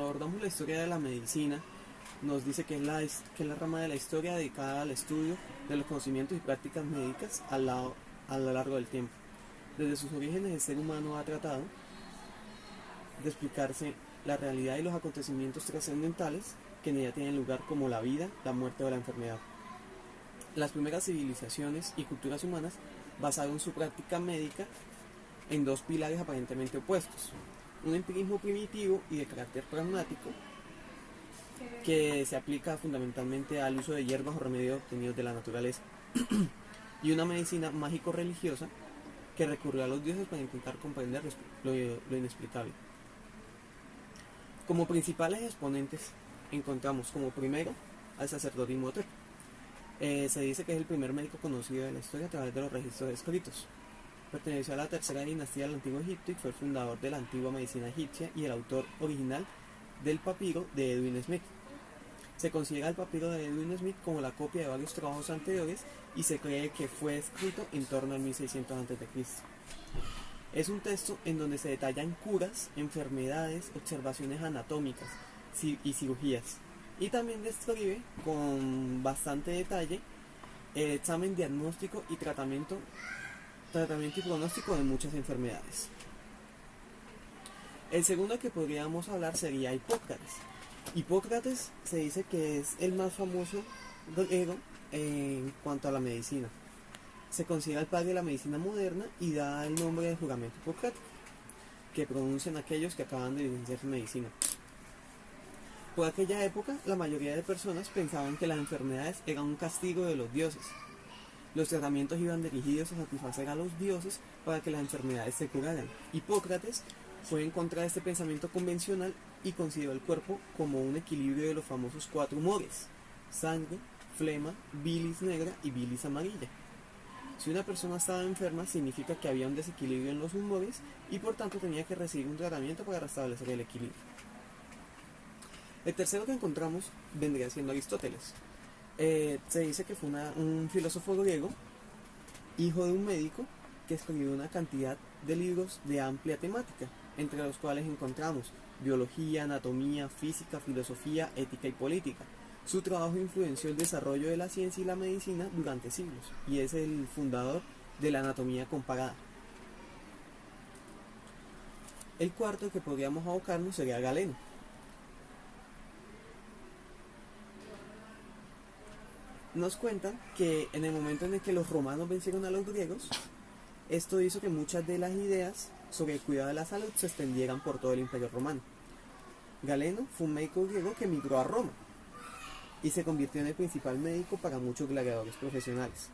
abordamos la historia de la medicina, nos dice que es la rama de la historia dedicada al estudio de los conocimientos y prácticas médicas a lo largo del tiempo. Desde sus orígenes, el ser humano ha tratado de explicarse la realidad y los acontecimientos trascendentales que en ella tienen lugar, como la vida, la muerte o la enfermedad. Las primeras civilizaciones y culturas humanas basaron su práctica médica en dos pilares aparentemente opuestos: un empirismo primitivo y de carácter pragmático, que se aplica fundamentalmente al uso de hierbas o remedios obtenidos de la naturaleza, y una medicina mágico-religiosa que recurrió a los dioses para intentar comprender lo inexplicable. Como principales exponentes encontramos como primero al sacerdote Imhotep. Se dice que es el primer médico conocido de la historia a través de los registros escritos. Perteneció a la tercera dinastía del Antiguo Egipto y fue el fundador de la antigua medicina egipcia y el autor original del papiro de Edwin Smith. Se considera el papiro de Edwin Smith como la copia de varios trabajos anteriores y se cree que fue escrito en torno al 1600 a.C. Es un texto en donde se detallan curas, enfermedades, observaciones anatómicas y cirugías, y también describe con bastante detalle el examen diagnóstico y tratamiento y pronóstico de muchas enfermedades. El segundo que podríamos hablar sería Hipócrates. Hipócrates se dice que es el más famoso griego en cuanto a la medicina. Se considera el padre de la medicina moderna y da el nombre del juramento hipocrático, que pronuncian aquellos que acaban de licenciarse en medicina. Por aquella época, la mayoría de personas pensaban que las enfermedades eran un castigo de los dioses. Los tratamientos iban dirigidos a satisfacer a los dioses para que las enfermedades se curaran. Hipócrates fue en contra de este pensamiento convencional y consideró el cuerpo como un equilibrio de los famosos 4 humores: sangre, flema, bilis negra y bilis amarilla. Si una persona estaba enferma, significa que había un desequilibrio en los humores y por tanto tenía que recibir un tratamiento para restablecer el equilibrio. El tercero que encontramos vendría siendo Aristóteles. Se dice que fue un filósofo griego, hijo de un médico, que escribió una cantidad de libros de amplia temática, entre los cuales encontramos biología, anatomía, física, filosofía, ética y política. Su trabajo influenció el desarrollo de la ciencia y la medicina durante siglos, y es el fundador de la anatomía comparada. El cuarto que podríamos abocarnos sería Galeno. Nos cuentan que en el momento en el que los romanos vencieron a los griegos, esto hizo que muchas de las ideas sobre el cuidado de la salud se extendieran por todo el Imperio Romano. Galeno fue un médico griego que emigró a Roma y se convirtió en el principal médico para muchos gladiadores profesionales.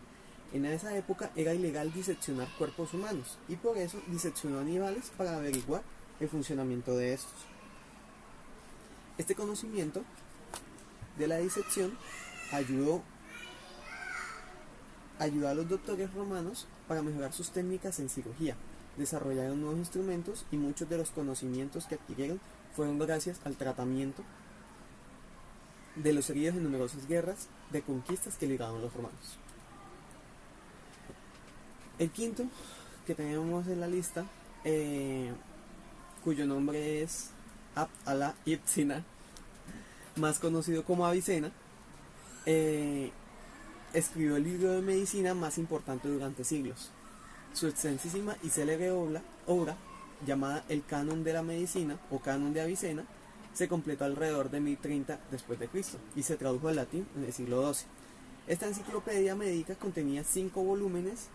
En esa época era ilegal diseccionar cuerpos humanos y por eso diseccionó animales para averiguar el funcionamiento de estos. Este conocimiento de la disección ayudó a los doctores romanos para mejorar sus técnicas en cirugía. Desarrollaron nuevos instrumentos y muchos de los conocimientos que adquirieron fueron gracias al tratamiento de los heridos en numerosas guerras de conquistas que ligaron los romanos. El quinto que tenemos en la lista, cuyo nombre es Abd Allah ibn Sina, más conocido como Avicena, escribió el libro de medicina más importante durante siglos. Su extensísima y célebre obra, llamada el Canon de la Medicina o Canon de Avicena, se completó alrededor de 1030 después de Cristo y se tradujo al latín en el siglo XII. Esta enciclopedia médica contenía 5 volúmenes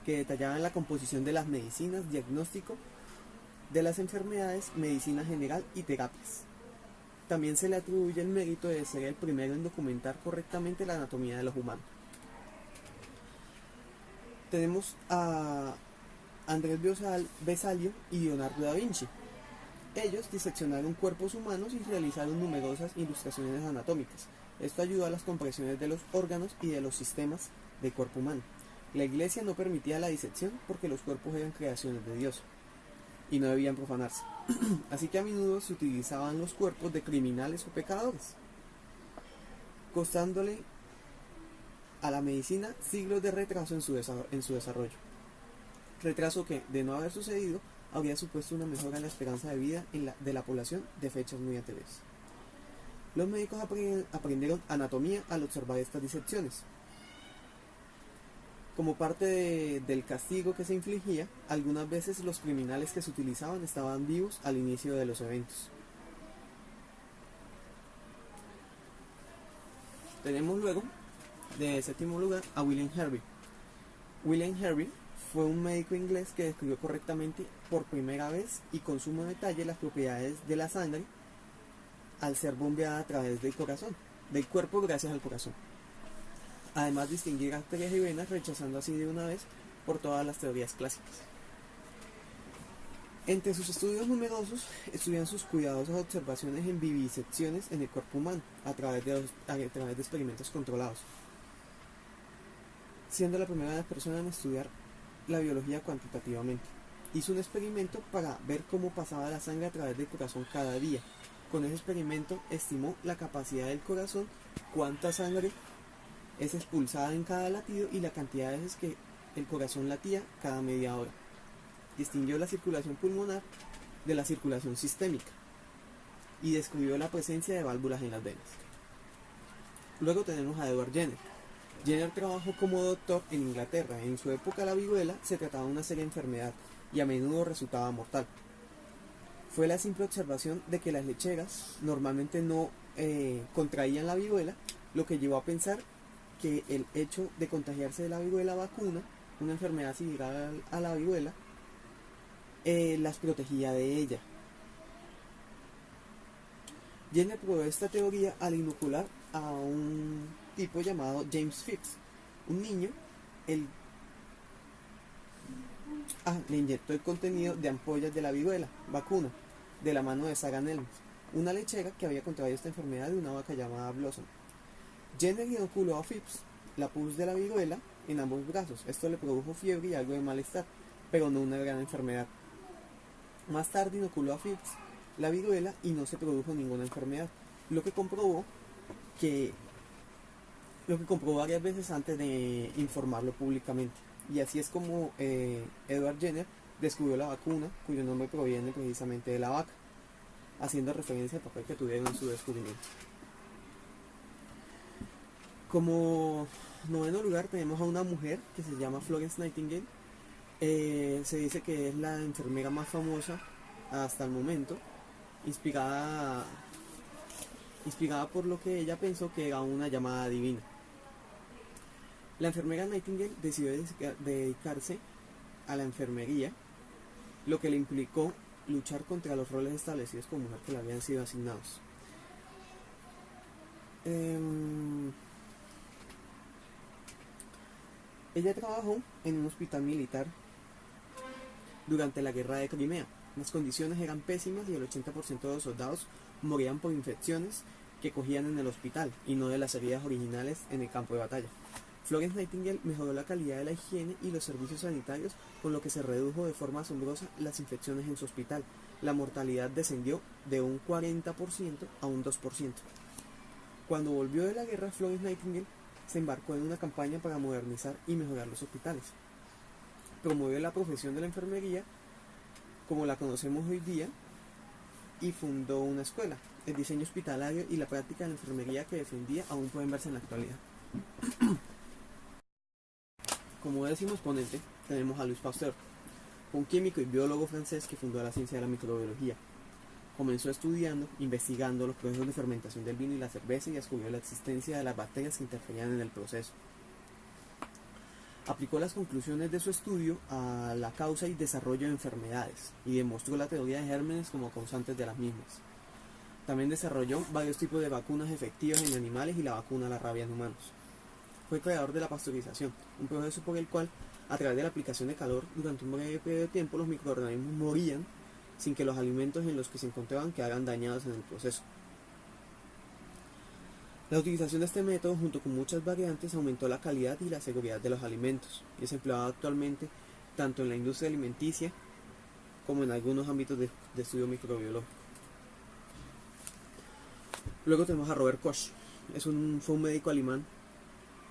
que detallaban la composición de las medicinas, diagnóstico de las enfermedades, medicina general y terapias. También se le atribuye el mérito de ser el primero en documentar correctamente la anatomía de los humanos. Tenemos a Andrés Vesalio y Leonardo da Vinci. Ellos diseccionaron cuerpos humanos y realizaron numerosas ilustraciones anatómicas. Esto ayudó a las comprensiones de los órganos y de los sistemas del cuerpo humano. La Iglesia no permitía la disección porque los cuerpos eran creaciones de Dios y no debían profanarse. Así que a menudo se utilizaban los cuerpos de criminales o pecadores, costándole a la medicina siglos de retraso en su desarrollo. Retraso que, de no haber sucedido, habría supuesto una mejora en la esperanza de vida de la población de fechas muy anteriores. Los médicos aprendieron anatomía al observar estas disecciones. Como parte del castigo que se infligía, algunas veces los criminales que se utilizaban estaban vivos al inicio de los eventos. Tenemos luego, de séptimo lugar, a William Hervey. William Hervey fue un médico inglés que describió correctamente por primera vez y con sumo detalle las propiedades de la sangre al ser bombeada a través del corazón, del cuerpo gracias al corazón. Además distinguir arterias y venas, rechazando así de una vez por todas las teorías clásicas. Entre sus estudios numerosos estudian sus cuidadosas observaciones en vivisecciones en el cuerpo humano a través de experimentos controlados, siendo la primera persona en estudiar la biología cuantitativamente. Hizo un experimento para ver cómo pasaba la sangre a través del corazón cada día. Con ese experimento estimó la capacidad del corazón, cuánta sangre es expulsada en cada latido y la cantidad de veces que el corazón latía cada media hora. Distinguió la circulación pulmonar de la circulación sistémica y descubrió la presencia de válvulas en las venas. Luego tenemos a Edward Jenner. Jenner trabajó como doctor en Inglaterra. En su época la viruela se trataba de una seria enfermedad y a menudo resultaba mortal. Fue la simple observación de que las lecheras normalmente no contraían la viruela lo que llevó a pensar que el hecho de contagiarse de la viruela vacuna, una enfermedad similar a la viruela, las protegía de ella. Jenner probó esta teoría al inocular a un tipo llamado James Phipps, un niño. Le inyectó el contenido de ampollas de la viruela vacuna de la mano de Sarah Nelms, una lechera que había contraído esta enfermedad de una vaca llamada Blossom. Jenner inoculó a Phipps la pus de la viruela en ambos brazos. Esto le produjo fiebre y algo de malestar, pero no una gran enfermedad. Más tarde inoculó a Phipps la viruela y no se produjo ninguna enfermedad, lo que comprobó varias veces antes de informarlo públicamente. Y así es como Edward Jenner descubrió la vacuna, cuyo nombre proviene precisamente de la vaca, haciendo referencia al papel que tuvieron en su descubrimiento. Como noveno lugar tenemos a una mujer que se llama Florence Nightingale. Se dice que es la enfermera más famosa hasta el momento, inspirada por lo que ella pensó que era una llamada divina. La enfermera Nightingale decidió dedicarse a la enfermería, lo que le implicó luchar contra los roles establecidos como mujer que le habían sido asignados. Ella trabajó en un hospital militar durante la guerra de Crimea. Las condiciones eran pésimas y el 80% de los soldados morían por infecciones que cogían en el hospital y no de las heridas originales en el campo de batalla. Florence Nightingale mejoró la calidad de la higiene y los servicios sanitarios, con lo que se redujo de forma asombrosa las infecciones en su hospital. La mortalidad descendió de un 40% a un 2%. Cuando volvió de la guerra, Florence Nightingale se embarcó en una campaña para modernizar y mejorar los hospitales. Promovió la profesión de la enfermería como la conocemos hoy día y fundó una escuela. El diseño hospitalario y la práctica de la enfermería que defendía aún pueden verse en la actualidad. Como décimo exponente tenemos a Louis Pasteur, un químico y biólogo francés que fundó la ciencia de la microbiología. Comenzó estudiando, investigando los procesos de fermentación del vino y la cerveza y descubrió la existencia de las bacterias que interferían en el proceso. Aplicó las conclusiones de su estudio a la causa y desarrollo de enfermedades y demostró la teoría de gérmenes como causantes de las mismas. También desarrolló varios tipos de vacunas efectivas en animales y la vacuna a la rabia en humanos. Fue creador de la pasteurización, un proceso por el cual, a través de la aplicación de calor durante un breve periodo de tiempo, los microorganismos morían sin que los alimentos en los que se encontraban quedaran dañados en el proceso. La utilización de este método, junto con muchas variantes, aumentó la calidad y la seguridad de los alimentos y es empleado actualmente tanto en la industria alimenticia como en algunos ámbitos de estudio microbiológico. Luego tenemos a Robert Koch. Fue un médico alemán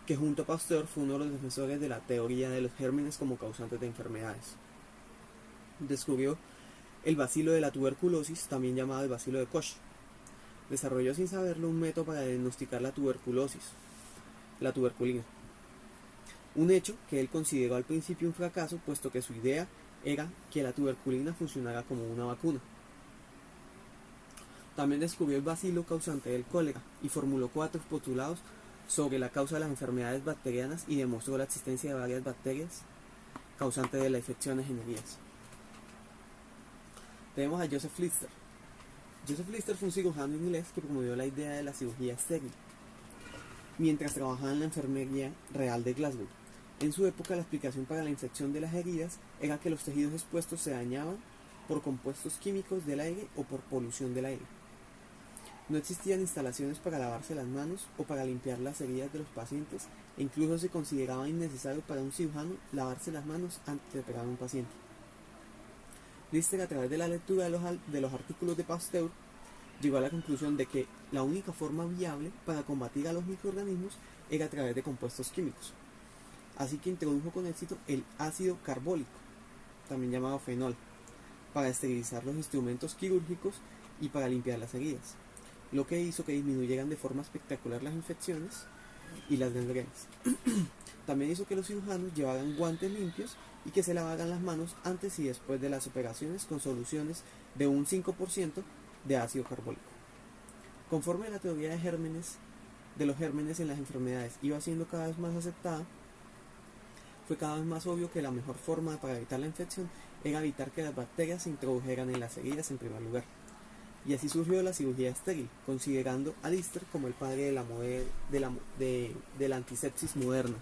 que junto a Pasteur fue uno de los defensores de la teoría de los gérmenes como causantes de enfermedades. Descubrió el bacilo de la tuberculosis, también llamado el bacilo de Koch. Desarrolló sin saberlo un método para diagnosticar la tuberculosis, la tuberculina. Un hecho que él consideró al principio un fracaso, puesto que su idea era que la tuberculina funcionara como una vacuna. También descubrió el bacilo causante del cólera y formuló 4 postulados sobre la causa de las enfermedades bacterianas y demostró la existencia de varias bacterias causantes de las infecciones en heridas. Tenemos a Joseph Lister. Joseph Lister fue un cirujano inglés que promovió la idea de la cirugía estéril mientras trabajaba en la Enfermería Real de Glasgow. En su época, la explicación para la infección de las heridas era que los tejidos expuestos se dañaban por compuestos químicos del aire o por polución del aire. No existían instalaciones para lavarse las manos o para limpiar las heridas de los pacientes, e incluso se consideraba innecesario para un cirujano lavarse las manos antes de operar a un paciente. Lister, a través de la lectura de los artículos de Pasteur, llegó a la conclusión de que la única forma viable para combatir a los microorganismos era a través de compuestos químicos. Así que introdujo con éxito el ácido carbólico, también llamado fenol, para esterilizar los instrumentos quirúrgicos y para limpiar las heridas, lo que hizo que disminuyeran de forma espectacular las infecciones y las gangrenas. También hizo que los cirujanos llevaran guantes limpios y que se lavaran las manos antes y después de las operaciones con soluciones de un 5% de ácido carbólico. Conforme la teoría de los gérmenes en las enfermedades iba siendo cada vez más aceptada, fue cada vez más obvio que la mejor forma para evitar la infección era evitar que las bacterias se introdujeran en las heridas en primer lugar. Y así surgió la cirugía estéril, considerando a Lister como el padre de la antisepsis moderna.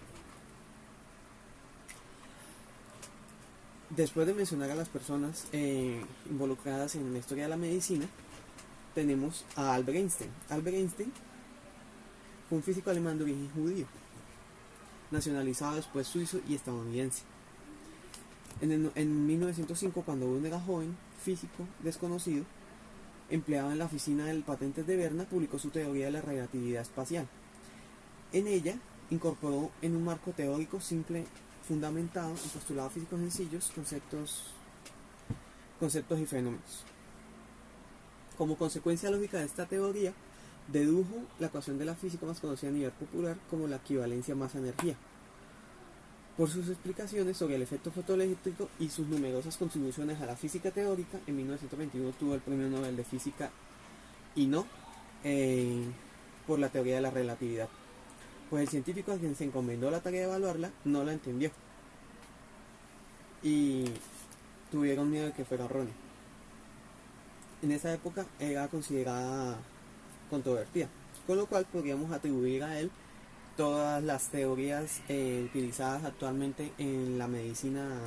Después de mencionar a las personas involucradas en la historia de la medicina, tenemos a Albert Einstein. Albert Einstein fue un físico alemán de origen judío, nacionalizado después suizo y estadounidense. En 1905, cuando aún era joven, físico desconocido, empleado en la oficina de patentes de Berna, publicó su teoría de la relatividad espacial. En ella incorporó en un marco teórico simple fundamentado en postulados físicos sencillos, conceptos y fenómenos. Como consecuencia lógica de esta teoría, dedujo la ecuación de la física más conocida a nivel popular como la equivalencia masa-energía. Por sus explicaciones sobre el efecto fotoeléctrico y sus numerosas contribuciones a la física teórica, en 1921 obtuvo el Premio Nobel de Física y no por la teoría de la relatividad, pues el científico a quien se encomendó la tarea de evaluarla no la entendió y tuvieron miedo de que fuera errónea. En esa época era considerada controvertida, con lo cual podríamos atribuir a él todas las teorías utilizadas actualmente en la medicina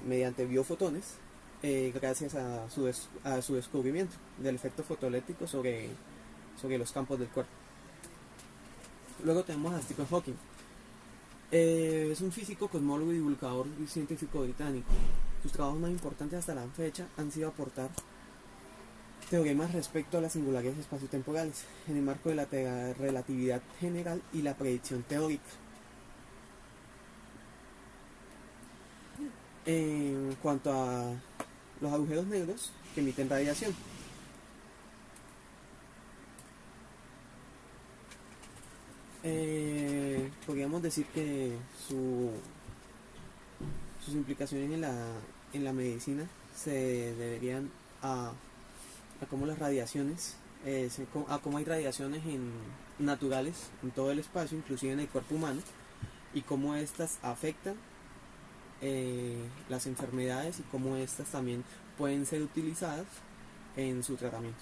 mediante biofotones, gracias a su descubrimiento del efecto fotoeléctrico sobre los campos del cuerpo. Luego tenemos a Stephen Hawking. Es un físico, cosmólogo y divulgador científico británico. Sus trabajos más importantes hasta la fecha han sido aportar teoremas respecto a las singularidades espaciotemporales en el marco de la relatividad general y la predicción teórica. En cuanto a los agujeros negros que emiten radiación, podríamos decir que sus implicaciones en la medicina se deberían a cómo las radiaciones, a cómo hay radiaciones naturales en todo el espacio, inclusive en el cuerpo humano, y cómo estas afectan las enfermedades y cómo estas también pueden ser utilizadas en su tratamiento.